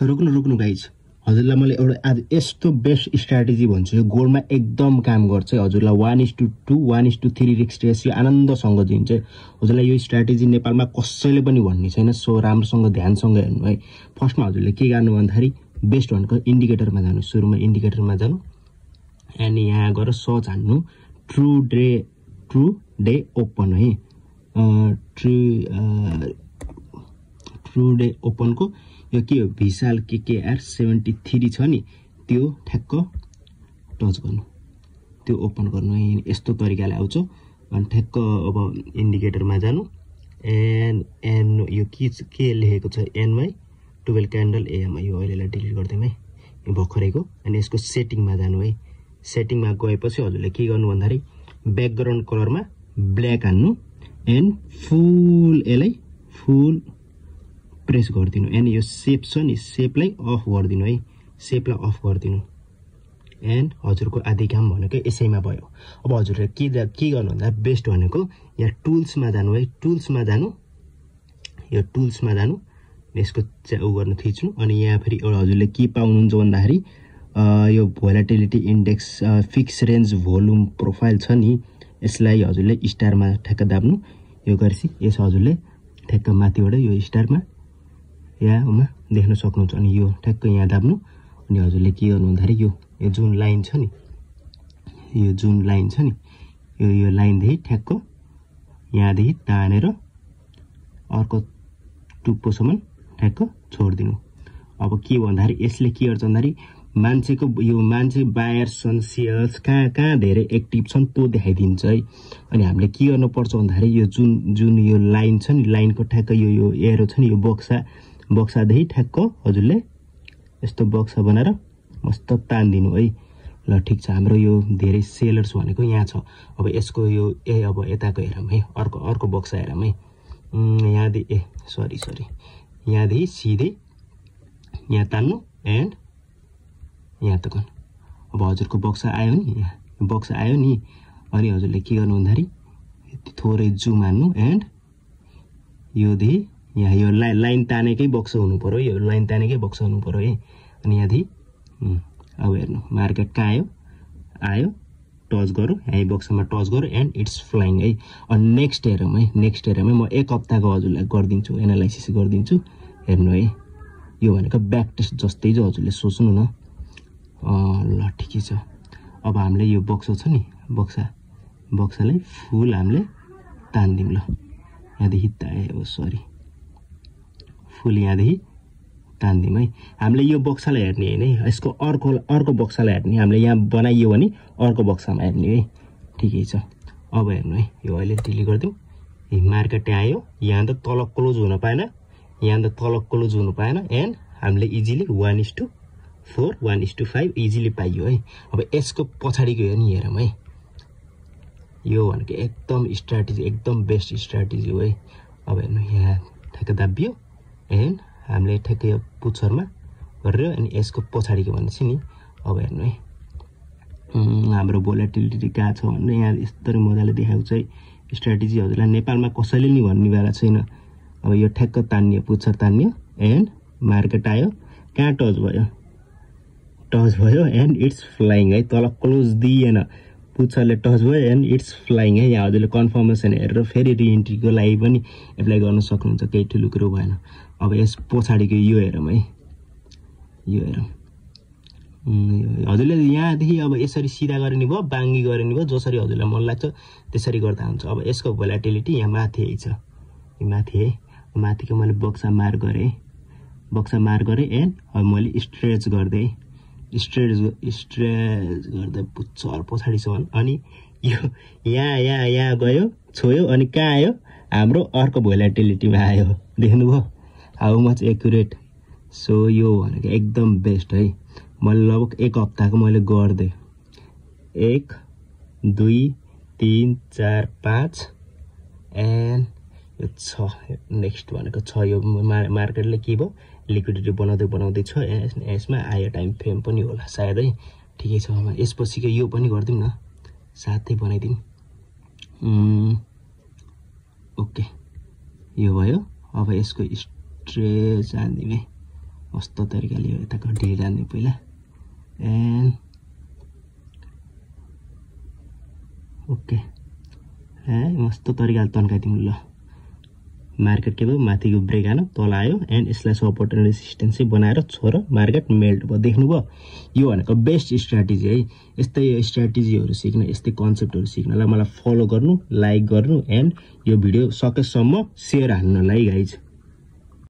रोक्नु रोक्नु गाइज, हजुरलाई मैले एउटा आज यस्तो बेस्ट स्ट्राटेजी भन्छु, यो गोल्डमा एकदम काम गर्छ। हजुरलाई 1:2 1:3 रिस्क रेसियो आनन्दसँग दिन्छ। हजुरलाई यो स्ट्राटेजी नेपालमा कसैले पनि भन्ने छैन। सो राम्रोसँग ध्यानसँग हेर्नु है। फर्स्टमा हजुरले के गर्नु भन्दाखेरि बेस्ट भनेको इन्डिकेटरमा जानु। सुरुमा इन्डिकेटरमा जानु एन्ड यहाँ गएर सर्च हान्नु ट्रु डे ओपन है। ट्रु डे ओपनको यो के हो, विशाल KKR 73 छ नि, त्यो ठ्याक्क टच गर्नु, त्यो ओपन गर्नु है। यस्तो तरिकाले आउँछ। अनि ठ्याक्क अब इन्डिकेटरमा जानु एन यो के लेखेको छ एनमा 12 क्यान्डल एएममा, यो अहिलेलाई डिलिट गरिदिउँ है, यो भर्खरैको। अनि यसको सेटिङमा जानु है। सेटिङमा गएपछि हजुरले के गर्नु भन्दाखेरि ब्याकग्राउन्ड कलरमा ब्ल्याक हान्नु एन्ड फुल यसलाई फुल प्रेस गरिदिनु एन्ड यो सेप छ नि, सेपलाई अफ गरिदिनु है। सेपलाई अफ गरिदिनु एन्ड हजुरको आधी काम भनेको यसैमा भयो। अब हजुरले के गर्नु भन्दा बेस्ट भनेको यहाँ टुल्समा जानु है। टुल्समा जानु, यो टुल्समा जानु, यसको उ गर्नु थिच्नु। अनि यहाँ फेरि एउटा हजुरले के पाउनुहुन्छ भन्दाखेरि यो volatility index fix range volume profile छ नि, यसलाई हजुरले स्टारमा ठ्याक्क दाब्नु। यो गरेपछि यस हजुरले ठ्याक्क माथिबाट यो स्टारमा यहाँमा देख्न सक्नुहुन्छ। अनि यो ठ्याक्क यहाँ दाब्नु। अनि हजुरले के गर्नु भन्दाखेरि यो जुन लाइन छ नि, यो जुन लाइन छ नि, यो लाइनदेखि ठ्याक्क यहाँदेखि तानेर अर्को टुप्पोसम्म ठ्याक्क छोडिदिनु। अब के भन्दाखेरि यसले के गर्छ भन्दाखेरि मान्छेको यो मान्छे बायर्स छन्, सेयर्स कहाँ धेरै एक्टिभ छन् त्यो देखाइदिन्छ है। अनि हामीले के गर्नुपर्छ भन्दाखेरि यो जुन यो लाइन छ नि, लाइनको ठ्याक्क यो एरो छ नि, यो बक्सादेखि ठ्याक्क हजुरले यस्तो बक्सा बनाएर मस्त तानिदिनु है। ल ठिक छ, हाम्रो यो धेरै सेलर्स भनेको यहाँ छ। अब यसको यो अब यताको हेरौँ है, अर्को बक्सा हेरौँ है। यहाँदेखि सरी यहाँदेखि सिधै यहाँ तान्नु एन्ड यहाँ तक। अब हजुरको बक्सा आयो नि, यहाँ बक्सा आयो नि। अनि हजुरले के गर्नु भन्दाखेरि थोरै जुम हान्नु एन्ड योदेखि यहाँ यो लाइन तानेकै बक्सा हुनु पर्यो, यो लाइन तानेकै बक्सा हुनु पर्यो है। अनि यहाँदेखि अब हेर्नु मार्केट कहाँ आयो टच गरौँ, यहीँ बक्सामा टच गरौँ एन्ड इट्स फ्लाइङ है। अनि नेक्स्ट हेरौँ है। म 1 हप्ताको हजुरलाई गरिदिन्छु, एनालाइसिस गरिदिन्छु, हेर्नु है। यो भनेको ब्याक टेस्ट जस्तै चाहिँ हजुरले सोच्नु न। ल ठिकै छ। अब हामीले यो बक्सा छ नि, बक्सालाई फुल हामीले तान्दिउँ। ल यहाँदेखि सरी फुल यहाँदेखि तान्दिउँ है। हामीले यो बक्सालाई हेर्ने होइन है, यसको अर्को बक्सालाई हेर्ने। हामीले यहाँ बनाइयो भने अर्को बक्सामा हेर्ने है। ठिकै छ। अब हेर्नु है, यो अहिले डिलिट गरिदिउँ। मार्केट आयो, यहाँ त तल क्लोज हुन पाएन, एन्ड हामीले इजिली 1:4 1:5 इजिली पाइयो है। अब यसको पछाडिको हेरौँ है। यो भनेको एकदम स्ट्राटेजी, एकदम बेस्ट स्ट्राटेजी हो है। अब हेर्नु यहाँ ठ्याक्क दाबियो एन्ड हामीले ठ्याक्क यो पुच्छरमा गरेर अनि यसको पछाडिको भनेपछि नि। अब हेर्नु है हाम्रो भोलाटिलिटी कहाँ छ भन्ने यहाँ यस्तरी मजाले देखाउँछ है। स्ट्राटेजी हजुरलाई नेपालमा कसैले नि भन्नेवाला छैन। अब यो ठ्याक्क तान्यो, पुच्छर तान्यो एन्ड मार्केट आयो, कहाँ टच भयो एन्ड इट्स फ्लाइङ है। तल क्लोज दिएन, पुच्छरले टच भयो एन्ड इट्स फ्लाइङ है। यहाँ हजुरले कन्फर्मेसन हेरेर फेरि रिएन्ट्रीको लागि पनि एप्लाई गर्न सक्नुहुन्छ, केही ठुलो कुरो भएन। अब यस पछाडिको यो हेरौँ है, यो हेरौँ। हजुरले यहाँदेखि अब यसरी सिधा गर्ने भयो, बाङ्गी गर्ने भयो, जसरी हजुरलाई मन लाग्छ त्यसरी गर्दा हुन्छ। अब यसको भोलाटिलिटी यहाँ माथि छ, यो माथि है। माथिको मैले बक्सा मार्क गरेँ एन्ड अब मैले स्ट्रेच गर्दै पुच्छर पछाडिसम्म। अनि यो यहाँ गयो, छोयो, अनि कहाँ आयो, हाम्रो अर्को भोलाटिलिटीमा आयो। देख्नुभयो हाउ मच एक्युरेट। सो यो भनेको एकदम बेस्ट है। मैले लगभग 1 हप्ताको मैले गर्दै 1 2 3 4 5 एन्ड यो 6 नेक्स्ट भनेको 6। यो मार्केटले के भयो, लिक्विडिटी बनाउँदै छ। यसमा आयो टाइम फ्रेम पनि होला सायद है। ठिकै छ। अब यसपछिको यो पनि गरिदिउँ न, साथै बनाइदिउँ। ओके, यो भयो। अब यसको स्ट्रेच हान्दिउँ है, कस्तो तरिकाले यताको डिलिट हान्ने पहिला एन्ड ओके मस्तो तरिकाले तन्काइदिउँ ल मार्केट के भयो माथिको ब्रेक हान तल आयो एन्ड यसलाई सपोर्ट एन्ड रेसिस्टेन्स चाहिँ बनाएर छोर मार्केट मेल्ट भयो देख्नुभयो यो भनेको बेस्ट स्ट्र्याटेजी है यस्तै स्ट्र्याटेजीहरू सिक्न यस्तै कन्सेप्टहरू सिक्नलाई मलाई फलो गर्नु लाइक गर्नु एन्ड यो भिडियो सकेसम्म सेयर हान्नलाई गाइज